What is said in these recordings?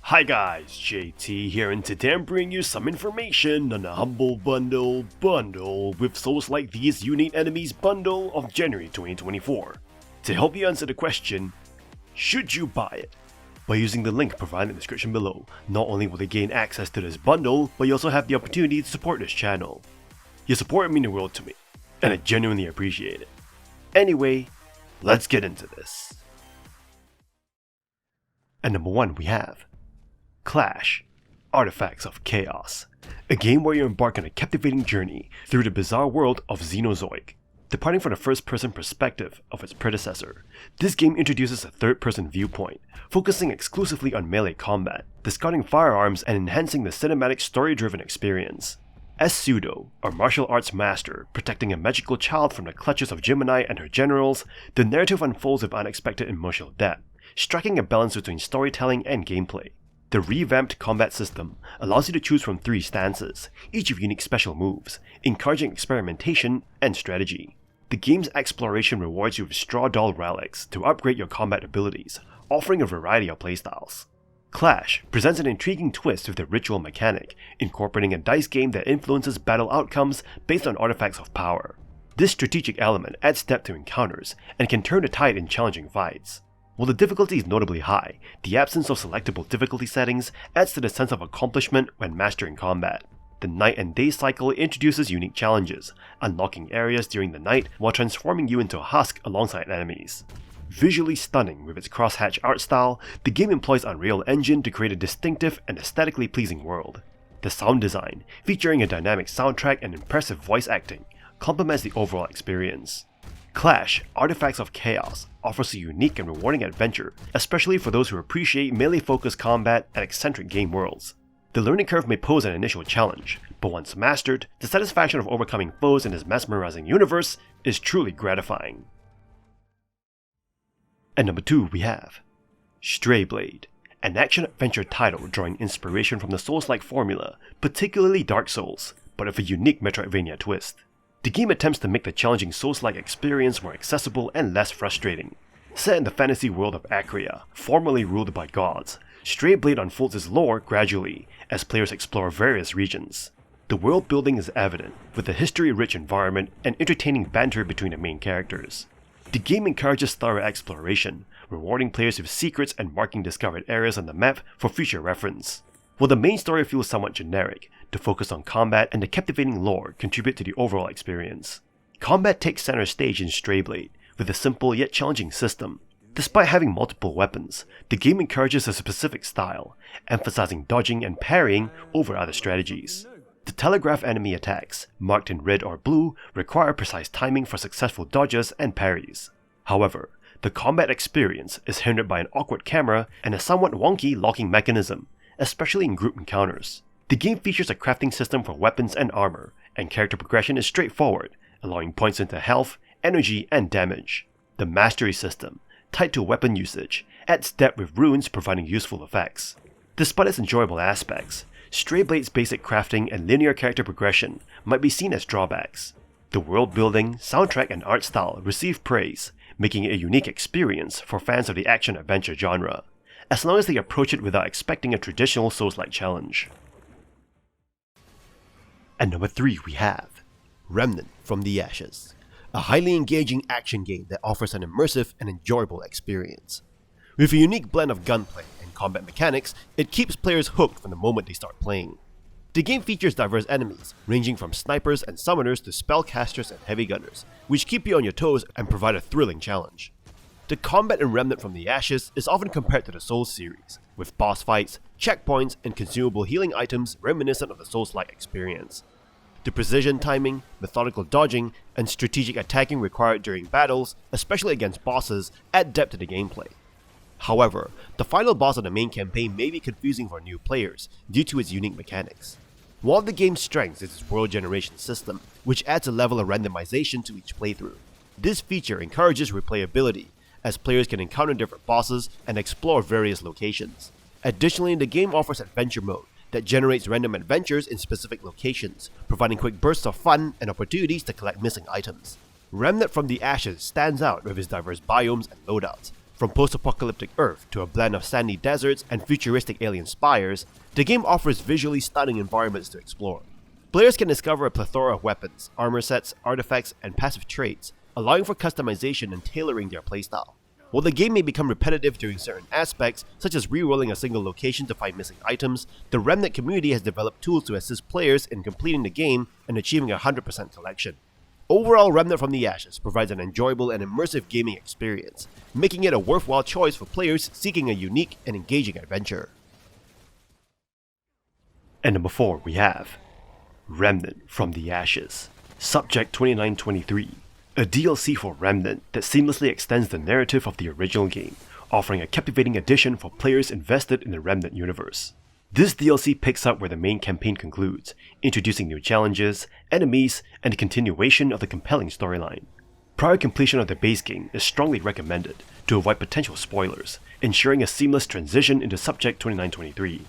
Hi guys, JT here, and today I'm bringing you some information on a humble bundle with Soulslike These Unique Enemies Bundle of January 2024. To help you answer the question, should you buy it? By using the link provided in the description below, not only will you gain access to this bundle, but you also have the opportunity to support this channel. Your support means the world to me, and I genuinely appreciate it. Anyway, let's get into this. At number 1 we have Clash, Artifacts of Chaos, a game where you embark on a captivating journey through the bizarre world of Xenozoic. Departing from the first-person perspective of its predecessor, this game introduces a third-person viewpoint, focusing exclusively on melee combat, discarding firearms and enhancing the cinematic story-driven experience. As Pseudo, a martial arts master protecting a magical child from the clutches of Gemini and her generals, the narrative unfolds with unexpected emotional depth, striking a balance between storytelling and gameplay. The revamped combat system allows you to choose from 3 stances, each with unique special moves, encouraging experimentation and strategy. The game's exploration rewards you with straw doll relics to upgrade your combat abilities, offering a variety of playstyles. Clash presents an intriguing twist with the ritual mechanic, incorporating a dice game that influences battle outcomes based on artifacts of power. This strategic element adds depth to encounters and can turn the tide in challenging fights. While the difficulty is notably high, the absence of selectable difficulty settings adds to the sense of accomplishment when mastering combat. The night and day cycle introduces unique challenges, unlocking areas during the night while transforming you into a husk alongside enemies. Visually stunning with its crosshatch art style, the game employs Unreal Engine to create a distinctive and aesthetically pleasing world. The sound design, featuring a dynamic soundtrack and impressive voice acting, complements the overall experience. Clash, Artifacts of Chaos offers a unique and rewarding adventure, especially for those who appreciate melee-focused combat and eccentric game worlds. The learning curve may pose an initial challenge, but once mastered, the satisfaction of overcoming foes in this mesmerizing universe is truly gratifying. At number 2 we have Stray Blade, an action-adventure title drawing inspiration from the Souls-like formula, particularly Dark Souls, but with a unique Metroidvania twist. The game attempts to make the challenging Souls-like experience more accessible and less frustrating. Set in the fantasy world of Arboria, formerly ruled by gods, Stray Blade unfolds its lore gradually as players explore various regions. The world building is evident, with a history-rich environment and entertaining banter between the main characters. The game encourages thorough exploration, rewarding players with secrets and marking discovered areas on the map for future reference. While the main story feels somewhat generic, the focus on combat and the captivating lore contribute to the overall experience. Combat takes center stage in Stray Blade, with a simple yet challenging system. Despite having multiple weapons, the game encourages a specific style, emphasizing dodging and parrying over other strategies. The telegraph enemy attacks, marked in red or blue, require precise timing for successful dodges and parries. However, the combat experience is hindered by an awkward camera and a somewhat wonky locking mechanism, especially in group encounters. The game features a crafting system for weapons and armor, and character progression is straightforward, allowing points into health, energy, and damage. The mastery system, tied to weapon usage, adds depth with runes providing useful effects. Despite its enjoyable aspects, Stray Blade's basic crafting and linear character progression might be seen as drawbacks. The world building, soundtrack, and art style receive praise, making it a unique experience for fans of the action-adventure genre, as long as they approach it without expecting a traditional Souls-like challenge. At number 3 we have Remnant from the Ashes, a highly engaging action game that offers an immersive and enjoyable experience. With a unique blend of gunplay and combat mechanics, it keeps players hooked from the moment they start playing. The game features diverse enemies, ranging from snipers and summoners to spellcasters and heavy gunners, which keep you on your toes and provide a thrilling challenge. The combat in Remnant from the Ashes is often compared to the Souls series, with boss fights, checkpoints, and consumable healing items reminiscent of the Souls-like experience. The precision timing, methodical dodging, and strategic attacking required during battles, especially against bosses, add depth to the gameplay. However, the final boss of the main campaign may be confusing for new players due to its unique mechanics. One of the game's strengths is its world generation system, which adds a level of randomization to each playthrough. This feature encourages replayability, as players can encounter different bosses and explore various locations. Additionally, the game offers adventure mode that generates random adventures in specific locations, providing quick bursts of fun and opportunities to collect missing items. Remnant from the Ashes stands out with its diverse biomes and loadouts, From post-apocalyptic Earth to a blend of sandy deserts and futuristic alien spires, the game offers visually stunning environments to explore. Players can discover a plethora of weapons, armor sets, artifacts, and passive traits, allowing for customization and tailoring their playstyle. While the game may become repetitive during certain aspects, such as re-rolling a single location to find missing items, the Remnant community has developed tools to assist players in completing the game and achieving a 100% collection. Overall, Remnant from the Ashes provides an enjoyable and immersive gaming experience, making it a worthwhile choice for players seeking a unique and engaging adventure. And number 4 we have Remnant from the Ashes, Subject 2923, a DLC for Remnant that seamlessly extends the narrative of the original game, offering a captivating addition for players invested in the Remnant universe. This DLC picks up where the main campaign concludes, introducing new challenges, enemies, and a continuation of the compelling storyline. Prior completion of the base game is strongly recommended to avoid potential spoilers, ensuring a seamless transition into Subject 2923.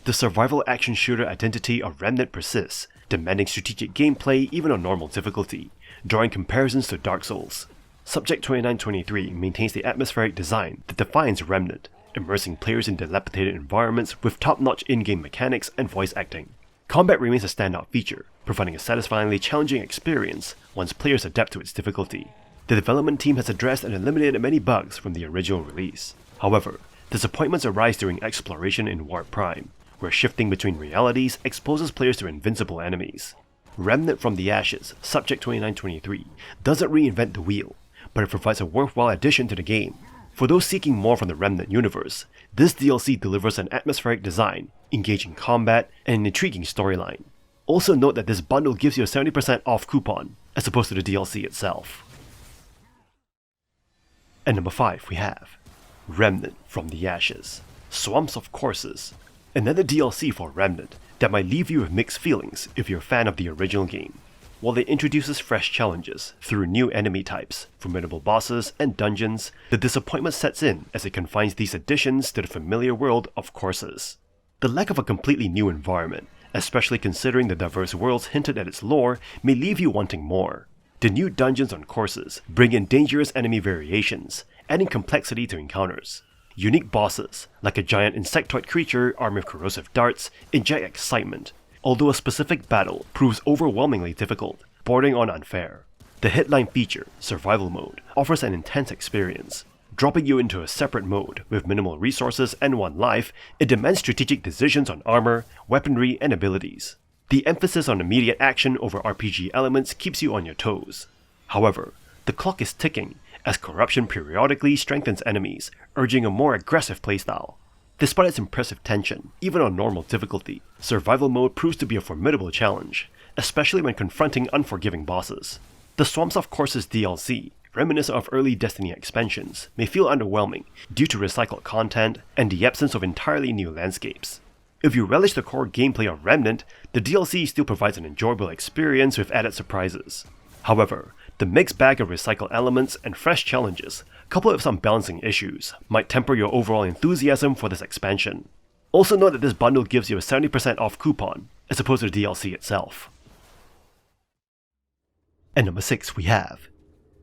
The survival action shooter identity of Remnant persists, demanding strategic gameplay even on normal difficulty, drawing comparisons to Dark Souls. Subject 2923 maintains the atmospheric design that defines Remnant, immersing players in dilapidated environments with top-notch in-game mechanics and voice acting. Combat remains a standout feature, providing a satisfyingly challenging experience once players adapt to its difficulty. The development team has addressed and eliminated many bugs from the original release. However, disappointments arise during exploration in Warp Prime, where shifting between realities exposes players to invincible enemies. Remnant from the Ashes, Subject 2923, doesn't reinvent the wheel, but it provides a worthwhile addition to the game. For those seeking more from the Remnant universe, this DLC delivers an atmospheric design, engaging combat, and an intriguing storyline. Also note that this bundle gives you a 70% off coupon, as opposed to the DLC itself. And number 5 we have Remnant from the Ashes, Swamps of Corsus, another DLC for Remnant that might leave you with mixed feelings if you're a fan of the original game. While it introduces fresh challenges through new enemy types, formidable bosses, and dungeons, the disappointment sets in as it confines these additions to the familiar world of Corsus. The lack of a completely new environment, especially considering the diverse worlds hinted at its lore, may leave you wanting more. The new dungeons on Corsus bring in dangerous enemy variations, adding complexity to encounters. Unique bosses, like a giant insectoid creature armed with corrosive darts, inject excitement, although a specific battle proves overwhelmingly difficult, bordering on unfair. The headline feature, Survival Mode, offers an intense experience. Dropping you into a separate mode with minimal resources and 1 life, it demands strategic decisions on armor, weaponry, and abilities. The emphasis on immediate action over RPG elements keeps you on your toes. However, the clock is ticking, as corruption periodically strengthens enemies, urging a more aggressive playstyle. Despite its impressive tension, even on normal difficulty, Survival Mode proves to be a formidable challenge, especially when confronting unforgiving bosses. The Swamps of Corsus DLC, reminiscent of early Destiny expansions, may feel underwhelming due to recycled content and the absence of entirely new landscapes. If you relish the core gameplay of Remnant, the DLC still provides an enjoyable experience with added surprises. However, the mixed bag of recycled elements and fresh challenges, coupled with some balancing issues, might temper your overall enthusiasm for this expansion. Also note that this bundle gives you a 70% off coupon, as opposed to the DLC itself. And number 6 we have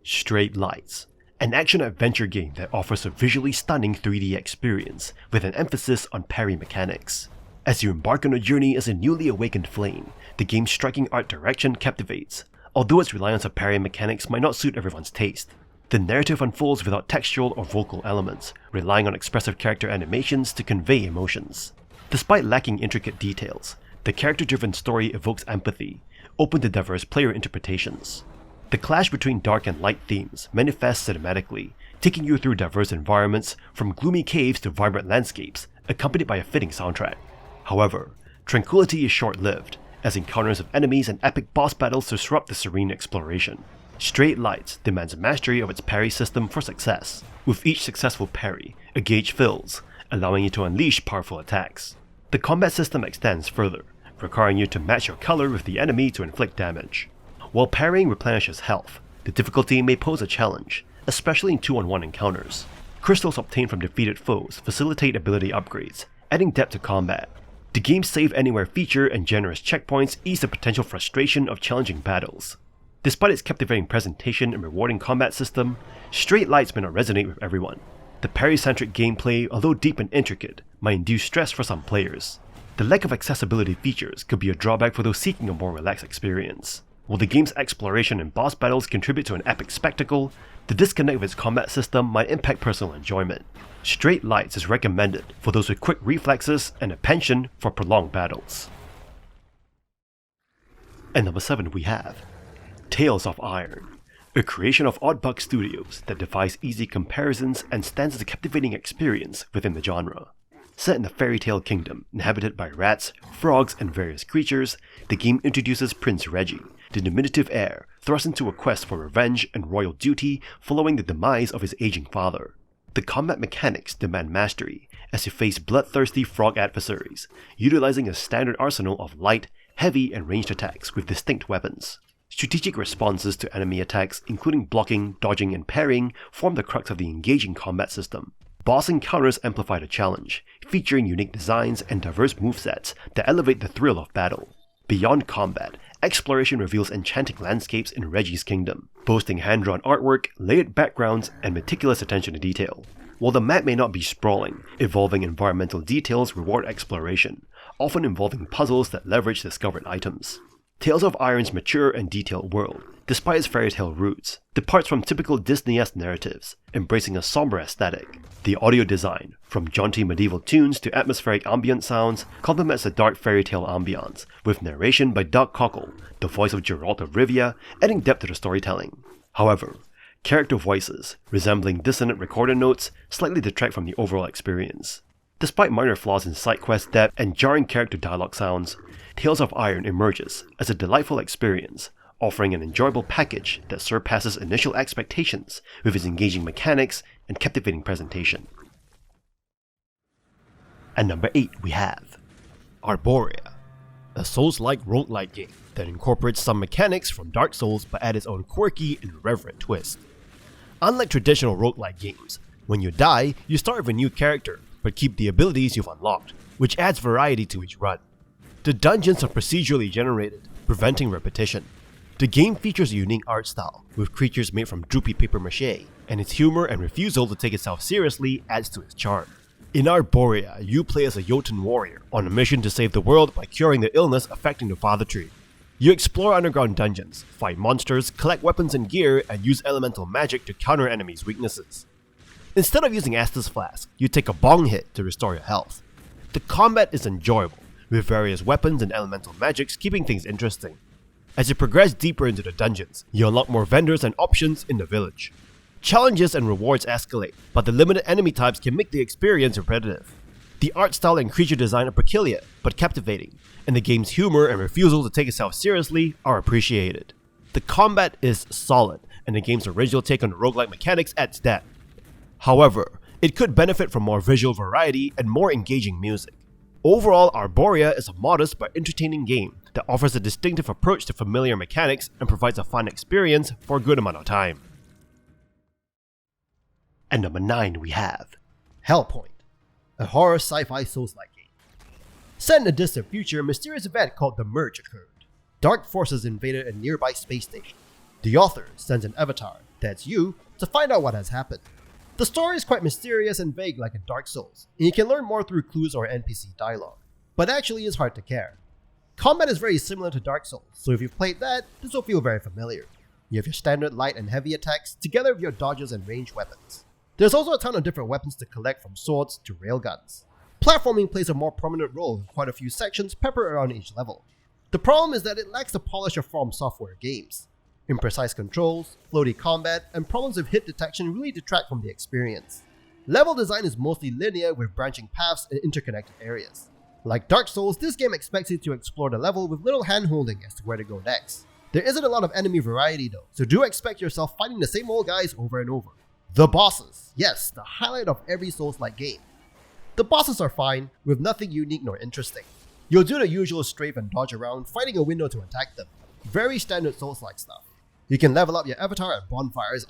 Straight Lights, an action-adventure game that offers a visually stunning 3D experience with an emphasis on parry mechanics. As you embark on a journey as a newly awakened flame, the game's striking art direction captivates, although its reliance on parry mechanics might not suit everyone's taste. The narrative unfolds without textual or vocal elements, relying on expressive character animations to convey emotions. Despite lacking intricate details, the character-driven story evokes empathy, open to diverse player interpretations. The clash between dark and light themes manifests cinematically, taking you through diverse environments, from gloomy caves to vibrant landscapes, accompanied by a fitting soundtrack. However, tranquility is short-lived, as encounters of enemies and epic boss battles disrupt the serene exploration. Straight Lights demands mastery of its parry system for success. With each successful parry, a gauge fills, allowing you to unleash powerful attacks. The combat system extends further, requiring you to match your color with the enemy to inflict damage. While parrying replenishes health, the difficulty may pose a challenge, especially in 2-on-1 encounters. Crystals obtained from defeated foes facilitate ability upgrades, adding depth to combat. The game's Save Anywhere feature and generous checkpoints ease the potential frustration of challenging battles. Despite its captivating presentation and rewarding combat system, Straight Lights may not resonate with everyone. The parry-centric gameplay, although deep and intricate, might induce stress for some players. The lack of accessibility features could be a drawback for those seeking a more relaxed experience. While the game's exploration and boss battles contribute to an epic spectacle, the disconnect of its combat system might impact personal enjoyment. Straight lights is recommended for those with quick reflexes and a penchant for prolonged battles. And number 7 we have Tales of Iron, a creation of Oddbug Studios that defies easy comparisons and stands as a captivating experience within the genre. Set in a fairy tale kingdom inhabited by rats, frogs, and various creatures, the game introduces Prince Reggie, the diminutive heir, thrust into a quest for revenge and royal duty following the demise of his aging father. The combat mechanics demand mastery as you face bloodthirsty frog adversaries, utilizing a standard arsenal of light, heavy, and ranged attacks with distinct weapons. Strategic responses to enemy attacks, including blocking, dodging, and parrying, form the crux of the engaging combat system. Boss encounters amplify the challenge, featuring unique designs and diverse movesets that elevate the thrill of battle. Beyond combat, exploration reveals enchanting landscapes in Reggie's kingdom, boasting hand-drawn artwork, layered backgrounds, and meticulous attention to detail. While the map may not be sprawling, evolving environmental details reward exploration, often involving puzzles that leverage discovered items. Tales of Iron's mature and detailed world, despite its fairy tale roots, departs from typical Disney-esque narratives, embracing a somber aesthetic. The audio design, from jaunty medieval tunes to atmospheric ambient sounds, complements the dark fairy tale ambiance, with narration by Doug Cockle, the voice of Geralt of Rivia, adding depth to the storytelling. However, character voices, resembling dissonant recorder notes, slightly detract from the overall experience. Despite minor flaws in side quest depth and jarring character dialogue sounds, Tales of Iron emerges as a delightful experience, offering an enjoyable package that surpasses initial expectations with its engaging mechanics and captivating presentation. At number 8 we have Arboria, a Souls-like roguelike game that incorporates some mechanics from Dark Souls but adds its own quirky and irreverent twist. Unlike traditional roguelike games, when you die, you start with a new character, but keep the abilities you've unlocked, which adds variety to each run. The dungeons are procedurally generated, preventing repetition. The game features a unique art style, with creatures made from droopy papier-mâché, and its humor and refusal to take itself seriously adds to its charm. In Arboria, you play as a Jotun warrior, on a mission to save the world by curing the illness affecting the Father Tree. You explore underground dungeons, fight monsters, collect weapons and gear, and use elemental magic to counter enemies' weaknesses. Instead of using Estus Flask, you take a bong hit to restore your health. The combat is enjoyable, with various weapons and elemental magics keeping things interesting. As you progress deeper into the dungeons, you unlock more vendors and options in the village. Challenges and rewards escalate, but the limited enemy types can make the experience repetitive. The art style and creature design are peculiar, but captivating, and the game's humor and refusal to take itself seriously are appreciated. The combat is solid, and the game's original take on the roguelike mechanics adds depth. However, it could benefit from more visual variety and more engaging music. Overall, Arboria is a modest but entertaining game that offers a distinctive approach to familiar mechanics and provides a fun experience for a good amount of time. At number 9 we have Hellpoint, a horror sci-fi Souls-like game. Set in a distant future, a mysterious event called the Merge occurred. Dark forces invaded a nearby space station. The author sends an avatar, that's you, to find out what has happened. The story is quite mysterious and vague like in Dark Souls, and you can learn more through clues or NPC dialogue, but actually is hard to care. Combat is very similar to Dark Souls, so if you've played that, this will feel very familiar. You have your standard light and heavy attacks, together with your dodges and ranged weapons. There's also a ton of different weapons to collect, from swords to railguns. Platforming plays a more prominent role with quite a few sections peppered around each level. The problem is that it lacks the polish of From Software games. Imprecise controls, floaty combat, and problems with hit detection really detract from the experience. Level design is mostly linear with branching paths and interconnected areas. Like Dark Souls, this game expects you to explore the level with little hand-holding as to where to go next. There isn't a lot of enemy variety though, so do expect yourself fighting the same old guys over and over. The bosses, yes, the highlight of every Souls-like game. The bosses are fine, with nothing unique nor interesting. You'll do the usual strafe and dodge around, finding a window to attack them. Very standard Souls-like stuff. You can level up your avatar at bonfires,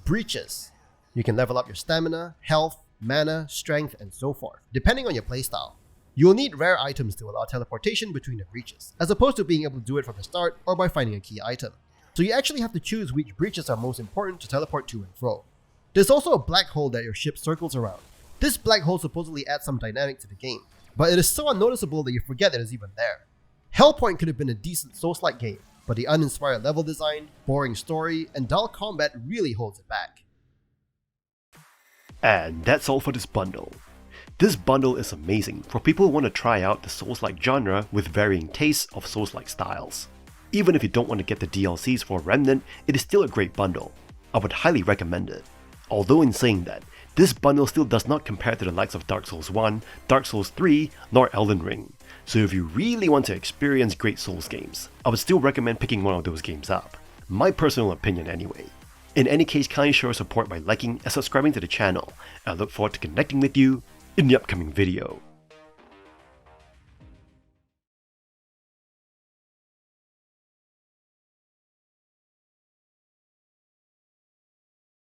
breaches. You can level up your stamina, health, mana, strength, and so forth, depending on your playstyle. You'll need rare items to allow teleportation between the breaches, as opposed to being able to do it from the start or by finding a key item. So you actually have to choose which breaches are most important to teleport to and fro. There's also a black hole that your ship circles around. This black hole supposedly adds some dynamic to the game, but it is so unnoticeable that you forget that it's even there. Hellpoint could have been a decent Souls-like game, but the uninspired level design, boring story, and dull combat really holds it back. And that's all for this bundle. This bundle is amazing for people who want to try out the Souls-like genre with varying tastes of Souls-like styles. Even if you don't want to get the DLCs for Remnant, it is still a great bundle. I would highly recommend it. Although in saying that, this bundle still does not compare to the likes of Dark Souls 1, Dark Souls 3, nor Elden Ring. So if you really want to experience great Souls games, I would still recommend picking one of those games up. My personal opinion anyway. In any case, kindly show support by liking and subscribing to the channel, and I look forward to connecting with you in the upcoming video.